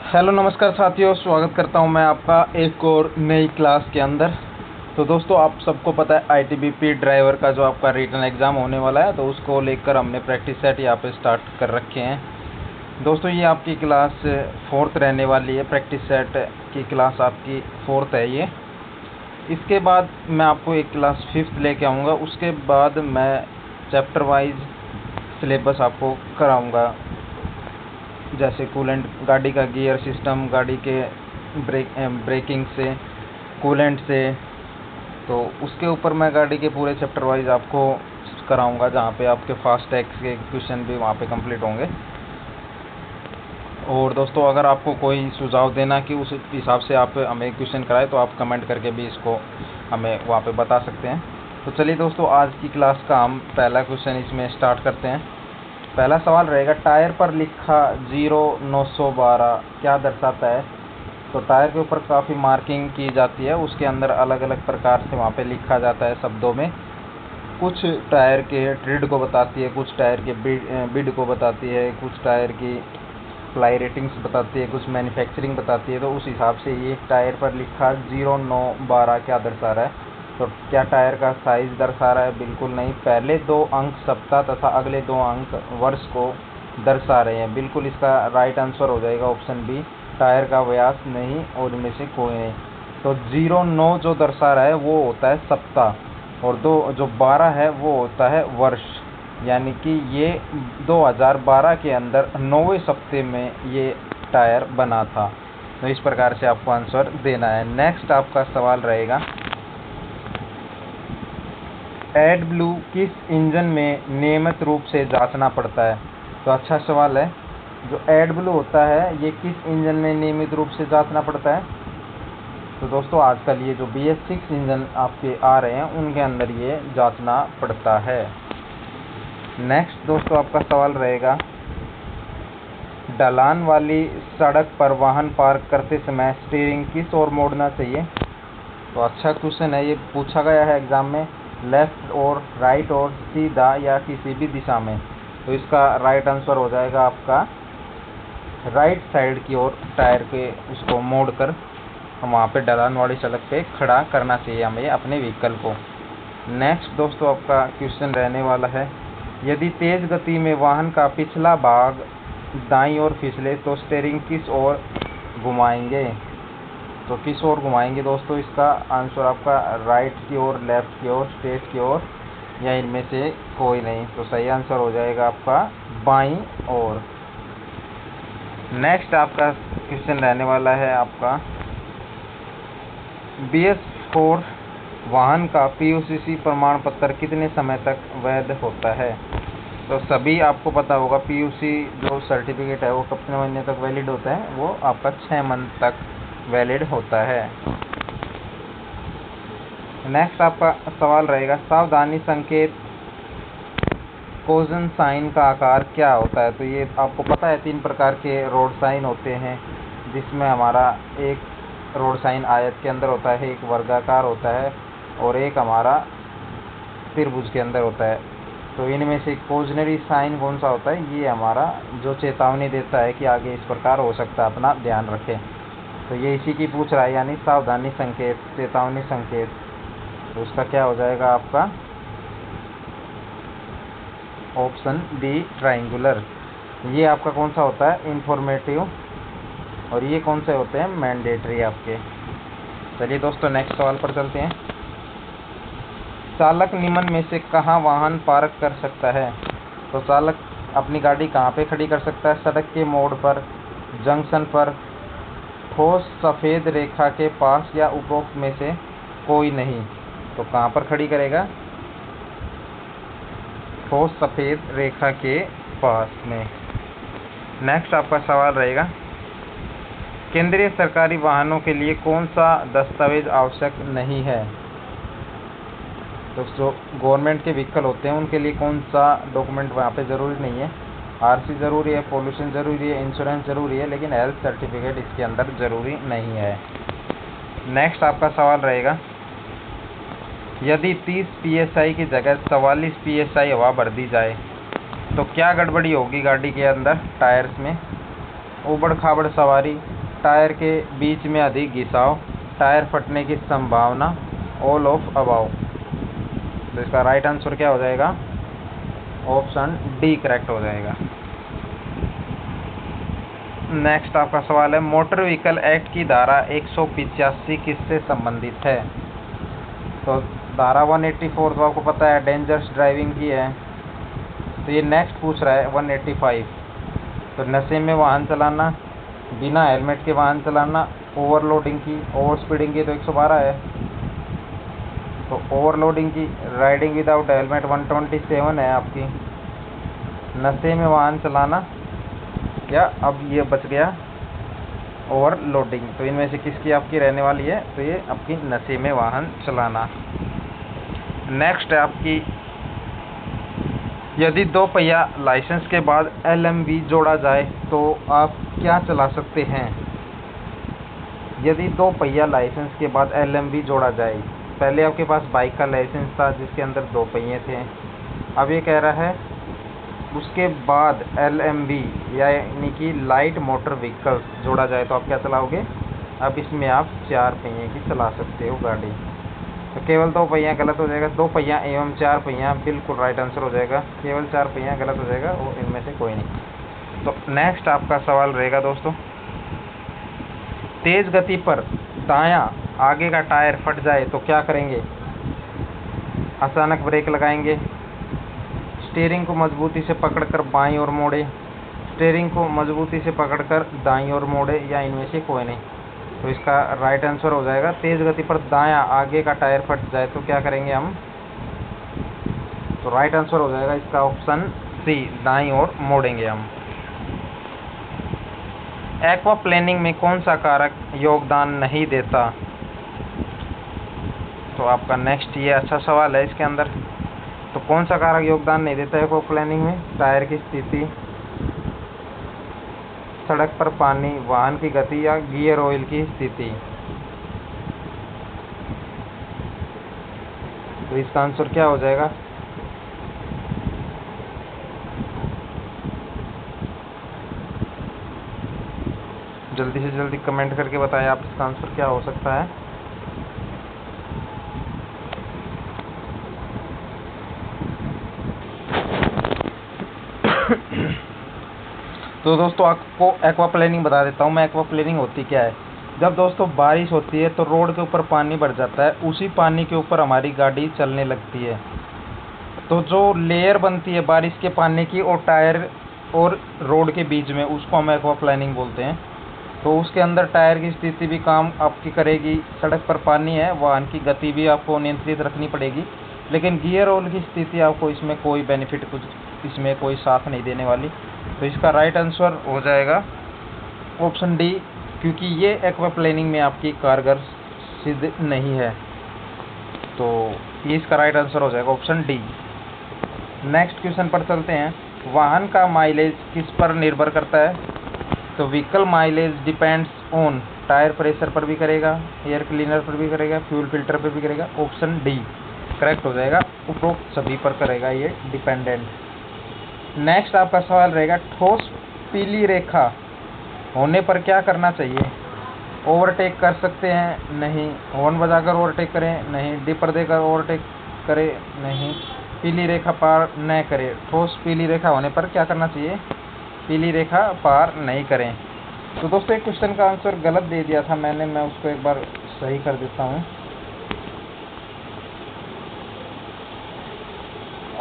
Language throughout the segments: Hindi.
हेलो नमस्कार साथियों, स्वागत करता हूं मैं आपका एक और नई क्लास के अंदर। तो दोस्तों, आप सबको पता है आईटीबीपी ड्राइवर का जो आपका रिटन एग्ज़ाम होने वाला है, तो उसको लेकर हमने प्रैक्टिस सेट यहाँ पे स्टार्ट कर रखे हैं। दोस्तों, ये आपकी क्लास 4th रहने वाली है। प्रैक्टिस सेट की क्लास आपकी 4th है ये। इसके बाद मैं आपको एक क्लास 5th लेके आऊँगा। उसके बाद मैं चैप्टर वाइज सिलेबस आपको कराऊँगा, जैसे कूलेंट, गाड़ी का गियर सिस्टम, गाड़ी के ब्रेकिंग से, कूलेंट से। तो उसके ऊपर मैं गाड़ी के पूरे चैप्टर वाइज आपको कराऊंगा, जहाँ पे आपके फास्ट टैग के क्वेश्चन भी वहाँ पे कंप्लीट होंगे। और दोस्तों, अगर आपको कोई सुझाव देना कि उस हिसाब से आप हमें क्वेश्चन कराएं, तो आप कमेंट करके भी इसको हमें वहाँ पे बता सकते हैं। तो चलिए दोस्तों, आज की क्लास का हम पहला क्वेश्चन इसमें स्टार्ट करते हैं। पहला सवाल रहेगा, टायर पर लिखा 0912 क्या दर्शाता है। तो टायर के ऊपर काफ़ी मार्किंग की जाती है, उसके अंदर अलग अलग प्रकार से वहाँ पे लिखा जाता है शब्दों में। कुछ टायर के ट्रेड को बताती है, कुछ टायर के बिड को बताती है, कुछ टायर की फ्लाई रेटिंग्स बताती है, कुछ मैन्युफैक्चरिंग बताती है। तो उस हिसाब से ये टायर पर लिखा 0912 क्या दर्शा रहा है। तो क्या टायर का साइज दर्शा रहा है? बिल्कुल नहीं। पहले 2 अंक सप्ताह तथा अगले 2 अंक वर्ष को दर्शा रहे हैं। बिल्कुल इसका राइट आंसर हो जाएगा ऑप्शन बी, टायर का व्यास नहीं, और इनमें से कोई नहीं। तो 09 जो दर्शा रहा है वो होता है सप्ताह, और जो 12 है वो होता है वर्ष। यानी कि ये 2012 के अंदर 9वें सप्ताह में ये टायर बना था। तो इस प्रकार से आपको आंसर देना है। नेक्स्ट आपका सवाल रहेगा, एड ब्लू किस इंजन में नियमित रूप से जांचना पड़ता है। तो अच्छा सवाल है। जो एड ब्लू होता है ये किस इंजन में नियमित रूप से जांचना पड़ता है। तो दोस्तों, आजकल ये जो BS6 इंजन आपके आ रहे हैं उनके अंदर ये जांचना पड़ता है। नेक्स्ट दोस्तों, आपका सवाल रहेगा, ढलान वाली सड़क पर वाहन पार्क करते समय स्टीयरिंग किस ओर मोड़ना चाहिए। तो अच्छा क्वेश्चन है, ये पूछा गया है एग्जाम में। लेफ्ट और राइट और सीधा या किसी भी दिशा में। तो इसका राइट आंसर हो जाएगा आपका राइट साइड की ओर टायर के उसको मोड़कर हम वहाँ पे ढलान वाली सड़क पे खड़ा करना चाहिए हमें अपने व्हीकल को। नेक्स्ट दोस्तों, आपका क्वेश्चन रहने वाला है, यदि तेज़ गति में वाहन का पिछला भाग दाईं ओर फिसले तो स्टीयरिंग किस ओर घुमाएंगे। तो किस ओर घुमाएंगे दोस्तों, इसका आंसर आपका राइट की ओर, लेफ्ट की ओर, स्ट्रेट की ओर, या इनमें से कोई नहीं। तो सही आंसर हो जाएगा आपका बाईं ओर। नेक्स्ट आपका क्वेश्चन रहने वाला है आपका, BS4 वाहन का PUCC प्रमाण पत्र कितने समय तक वैध होता है। तो सभी आपको पता होगा, PUC जो सर्टिफिकेट है वो कितने महीने तक वैलिड होता है, वो आपका 6 मंथ तक वैलिड होता है। नेक्स्ट आपका सवाल रहेगा, सावधानी संकेत कोजन साइन का आकार क्या होता है। तो ये आपको पता है 3 प्रकार के रोड साइन होते हैं, जिसमें हमारा एक रोड साइन आयत के अंदर होता है, एक वर्गाकार होता है, और एक हमारा त्रिभुज के अंदर होता है। तो इनमें से कोजनरी साइन कौन सा होता है, ये हमारा जो चेतावनी देता है कि आगे इस प्रकार हो सकता है, अपना ध्यान रखें। तो ये इसी की पूछ रहा है, यानी सावधानी संकेत, चेतावनी संकेत। तो उसका क्या हो जाएगा आपका ऑप्शन बी, ट्राइंगुलर। ये आपका कौन सा होता है, इंफॉर्मेटिव, और ये कौन से होते हैं, मैंडेटरी आपके। चलिए दोस्तों, नेक्स्ट सवाल पर चलते हैं। चालक निम्न में से कहाँ वाहन पार्क कर सकता है। तो चालक अपनी गाड़ी कहाँ पे खड़ी कर सकता है, सड़क के मोड़ पर, जंक्शन पर, ठोस सफ़ेद रेखा के पास, या उपरोक्त में से कोई नहीं। तो कहाँ पर खड़ी करेगा, ठोस सफ़ेद रेखा के पास में। नेक्स्ट आपका सवाल रहेगा, केंद्रीय सरकारी वाहनों के लिए कौन सा दस्तावेज आवश्यक नहीं है। तो जो गवर्नमेंट के व्हीकल होते हैं उनके लिए कौन सा डॉक्यूमेंट वहाँ पे ज़रूरी नहीं है। RC ज़रूरी है, पोल्यूशन ज़रूरी है, इंश्योरेंस ज़रूरी है, लेकिन हेल्थ सर्टिफिकेट इसके अंदर ज़रूरी नहीं है। नेक्स्ट आपका सवाल रहेगा, यदि 30 PSI की जगह 44 PSI हवा भर दी जाए तो क्या गड़बड़ी होगी गाड़ी के अंदर, टायर्स में। ऊबड़ खाबड़ सवारी, टायर के बीच में अधिक घिसाव, टायर फटने की संभावना, ऑल ऑफ अबाव। तो इसका राइट आंसर क्या हो जाएगा? ऑप्शन डी करेक्ट हो जाएगा। नेक्स्ट आपका सवाल है, मोटर व्हीकल एक्ट की धारा 185 किससे संबंधित है? तो धारा 184 तो आपको पता है डेंजरस ड्राइविंग की है। तो ये नेक्स्ट पूछ रहा है 185। तो नशे में वाहन चलाना, बिना हेलमेट के वाहन चलाना, ओवरलोडिंग की, ओवर स्पीडिंग की तो 112 है। तो ओवरलोडिंग की, राइडिंग विदाउट हेलमेट 127 है आपकी। नशे में वाहन चलाना या अब ये बच गया ओवरलोडिंग। तो इनमें से किसकी आपकी रहने वाली है? तो ये आपकी नशे में वाहन चलाना। नेक्स्ट है आपकी, यदि 2 पहिया लाइसेंस के बाद LMV जोड़ा जाए तो आप क्या चला सकते हैं? यदि 2 पहिया लाइसेंस के बाद LMV जोड़ा जाए, पहले आपके पास बाइक का लाइसेंस था जिसके अंदर 2 पहिए थे, अब ये कह रहा है उसके बाद LMV यानी कि लाइट मोटर व्हीकल जोड़ा जाए तो आप क्या चलाओगे? अब इसमें आप 4 पहिए की चला सकते हो गाड़ी। तो केवल 2 पहिया गलत हो जाएगा, 2 पहिया एवं 4 पहिया बिल्कुल राइट आंसर हो जाएगा। केवल 4 पहिया गलत हो जाएगा, वो इनमें से कोई नहीं। तो नेक्स्ट आपका सवाल रहेगा दोस्तों, तेज गति पर दायां आगे का टायर फट जाए तो क्या करेंगे? अचानक ब्रेक लगाएंगे, स्टीयरिंग को मजबूती से पकड़कर बाईं ओर मोड़े, स्टीयरिंग को मजबूती से पकड़कर दाईं ओर मोड़े, या इनमें से कोई नहीं। तो इसका राइट आंसर हो जाएगा, तेज गति पर दायां आगे का टायर फट जाए तो क्या करेंगे हम? तो राइट आंसर हो जाएगा इसका ऑप्शन सी, दाईं ओर मोड़ेंगे हम। एक्वाप्लेनिंग में कौन सा कारक योगदान नहीं देता? तो आपका नेक्स्ट ये अच्छा सवाल है इसके अंदर। तो कौन सा कारक योगदान नहीं देता है एक्वाप्लेनिंग में? टायर की स्थिति, सड़क पर पानी, वाहन की गति या गियर ऑयल की स्थिति। तो इसका आंसर क्या हो जाएगा? जल्दी से जल्दी कमेंट करके बताएं आप इसका आंसर क्या हो सकता है। तो दोस्तों आपको एक्वाप्लेनिंग बता देता हूँ मैं। एक्वाप्लेनिंग होती क्या है? जब दोस्तों बारिश होती है तो रोड के ऊपर पानी भर जाता है, उसी पानी के ऊपर हमारी गाड़ी चलने लगती है। तो जो लेयर बनती है बारिश के पानी की और टायर और रोड के बीच में, उसको हम एक्वाप्लेनिंग बोलते हैं। तो उसके अंदर टायर की स्थिति भी काम आपकी करेगी, सड़क पर पानी है, वाहन की गति भी आपको नियंत्रित रखनी पड़ेगी, लेकिन गियर ऑयल की स्थिति आपको इसमें कोई बेनिफिट, कुछ इसमें कोई साथ नहीं देने वाली। तो इसका राइट आंसर हो जाएगा ऑप्शन डी, क्योंकि ये एक्वाप्लेनिंग में आपकी कारगर सिद्ध नहीं है। तो ये इसका राइट आंसर हो जाएगा ऑप्शन डी। नेक्स्ट क्वेश्चन पर चलते हैं, वाहन का माइलेज किस पर निर्भर करता है? तो vehicle mileage depends on, tyre pressure पर भी करेगा, एयर क्लीनर पर भी करेगा, फ्यूल फिल्टर पर भी करेगा। ऑप्शन डी करेक्ट हो जाएगा, उपरोक्त सभी पर करेगा ये डिपेंडेंट। नेक्स्ट आपका सवाल रहेगा, ठोस पीली रेखा होने पर क्या करना चाहिए? ओवरटेक कर सकते हैं? नहीं। हॉर्न बजाकर ओवरटेक करें? नहीं। डिपर देकर ओवरटेक करें? नहीं। पीली रेखा पार न करें। ठोस पीली रेखा होने पर क्या करना चाहिए? पीली रेखा पार नहीं करें। तो दोस्तों एक क्वेश्चन का आंसर गलत दे दिया था मैंने, मैं उसको एक बार सही कर देता हूँ।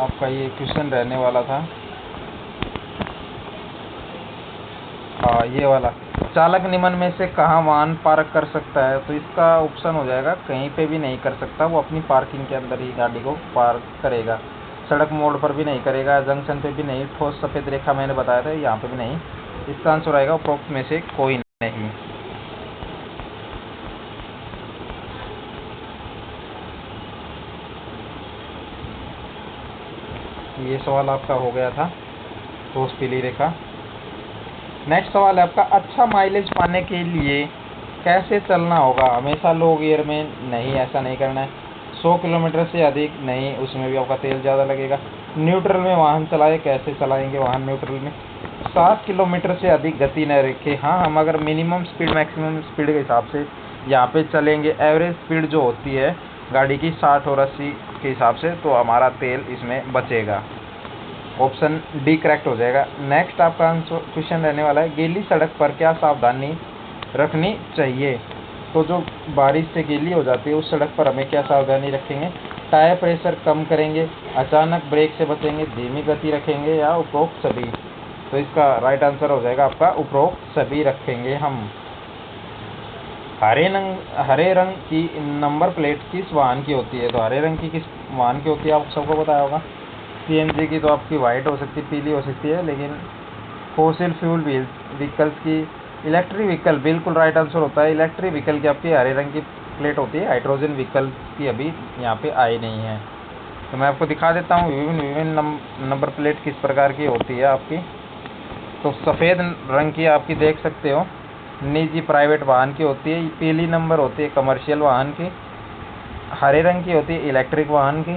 आपका ये क्वेश्चन रहने वाला था, हाँ ये वाला, चालक निम्न में से कहाँ वाहन पार्क कर सकता है? तो इसका ऑप्शन हो जाएगा कहीं पे भी नहीं कर सकता, वो अपनी पार्किंग के अंदर ही गाड़ी को पार्क करेगा। सड़क मोड़ पर भी नहीं करेगा, जंक्शन पे भी नहीं, ठोस सफ़ेद रेखा मैंने बताया था यहाँ पे भी नहीं। इसका आंसर आएगा उपरोक्त में से कोई नहीं। ये सवाल आपका हो गया था, ठोस पीली रेखा। नेक्स्ट सवाल है आपका, अच्छा माइलेज पाने के लिए कैसे चलना होगा? हमेशा लो गियर में? नहीं, ऐसा नहीं करना है। 100 किलोमीटर से अधिक? नहीं, उसमें भी आपका तेल ज़्यादा लगेगा। न्यूट्रल में वाहन चलाए? कैसे चलाएंगे वाहन न्यूट्रल में? 60 किलोमीटर से अधिक गति न रखें। हाँ, हम अगर मिनिमम स्पीड मैक्सिमम स्पीड के हिसाब से यहाँ पे चलेंगे, एवरेज स्पीड जो होती है गाड़ी की 60 और 80 के हिसाब से, तो हमारा तेल इसमें बचेगा। ऑप्शन डी करेक्ट हो जाएगा। नेक्स्ट आपका आंसर क्वेश्चन रहने वाला है, गीली सड़क पर क्या सावधानी रखनी चाहिए। तो जो बारिश से गीली हो जाती है उस सड़क पर हमें क्या सावधानी रखेंगे। टायर प्रेशर कम करेंगे, अचानक ब्रेक से बचेंगे, धीमी गति रखेंगे या उपरोक्त सभी। तो इसका राइट आंसर हो जाएगा आपका उपरोक्त सभी रखेंगे हम। हरे रंग की नंबर प्लेट किस वाहन की होती है। तो हरे रंग की किस वाहन की होती है आप सबको पता होगा। सीएनजी की तो आपकी वाइट हो सकती है, पीली हो सकती है, लेकिन फॉसिल फ्यूल व्हीकल्स की इलेक्ट्रिक व्हीकल बिल्कुल राइट आंसर होता है। इलेक्ट्रिक व्हीकल की आपकी हरे रंग की प्लेट होती है। हाइड्रोजन व्हीकल की अभी यहाँ पे आई नहीं है। तो मैं आपको दिखा देता हूँ विभिन्न नंबर प्लेट किस प्रकार की होती है आपकी। तो सफ़ेद रंग की आपकी देख सकते हो निजी प्राइवेट वाहन की होती है। पीली नंबर होती है कमर्शियल वाहन की। हरे रंग की होती है इलेक्ट्रिक वाहन की।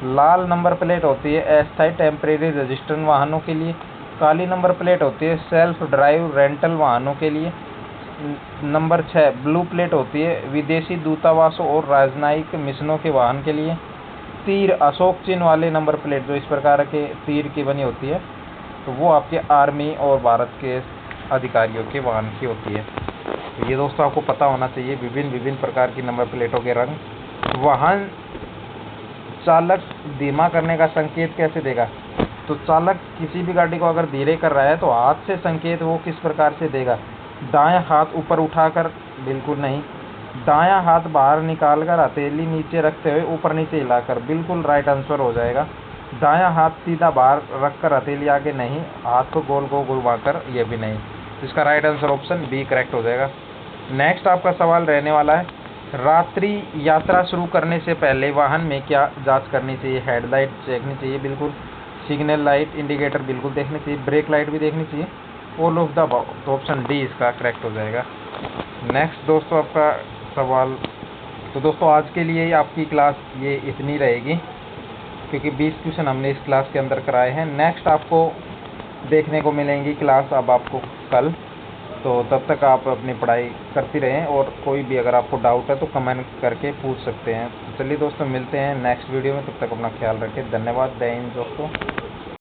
लाल नंबर प्लेट होती है अस्थायी टेम्परेरी रजिस्ट्रेशन वाहनों के लिए। काली नंबर प्लेट होती है सेल्फ ड्राइव रेंटल वाहनों के लिए। नंबर 6 ब्लू प्लेट होती है विदेशी दूतावासों और राजनयिक मिशनों के वाहन के लिए। तीर अशोक चिन्ह वाले नंबर प्लेट जो इस प्रकार के तीर की बनी होती है, तो वो आपके आर्मी और भारत के अधिकारियों के वाहन की होती है। तो ये दोस्तों आपको पता होना चाहिए विभिन्न प्रकार की नंबर प्लेटों के रंग। वाहन चालक धीमा करने का संकेत कैसे देगा। तो चालक किसी भी गाड़ी को अगर धीरे कर रहा है तो हाथ से संकेत वो किस प्रकार से देगा। दायां हाथ ऊपर उठाकर, बिल्कुल नहीं। दायां हाथ बाहर निकालकर हथेली नीचे रखते हुए ऊपर नीचे हिलाकर, बिल्कुल राइट आंसर हो जाएगा। दायां हाथ सीधा बाहर रखकर हथेली आगे नहीं, हाथ को गोल घुमाकर, ये भी नहीं। तो इसका right answer option B correct हो जाएगा। नेक्स्ट आपका सवाल रहने वाला है, रात्रि यात्रा शुरू करने से पहले वाहन में क्या जांच करनी चाहिए। हेडलाइट देखनी चाहिए बिल्कुल, सिग्नल लाइट इंडिकेटर बिल्कुल देखनी चाहिए, ब्रेक लाइट भी देखनी चाहिए, ऑल ऑफ द अबव। तो ऑप्शन डी इसका करेक्ट हो जाएगा। नेक्स्ट दोस्तों आपका सवाल, तो दोस्तों आज के लिए आपकी क्लास ये इतनी रहेगी, क्योंकि 20 क्वेश्चन हमने इस क्लास के अंदर कराए हैं। नेक्स्ट आपको देखने को मिलेंगी क्लास अब आपको कल। तो तब तक आप अपनी पढ़ाई करती रहें, और कोई भी अगर आपको डाउट है तो कमेंट करके पूछ सकते हैं। तो चलिए दोस्तों, मिलते हैं नेक्स्ट वीडियो में, तब तक अपना ख्याल रखें। धन्यवाद, जय हिंद दोस्तों।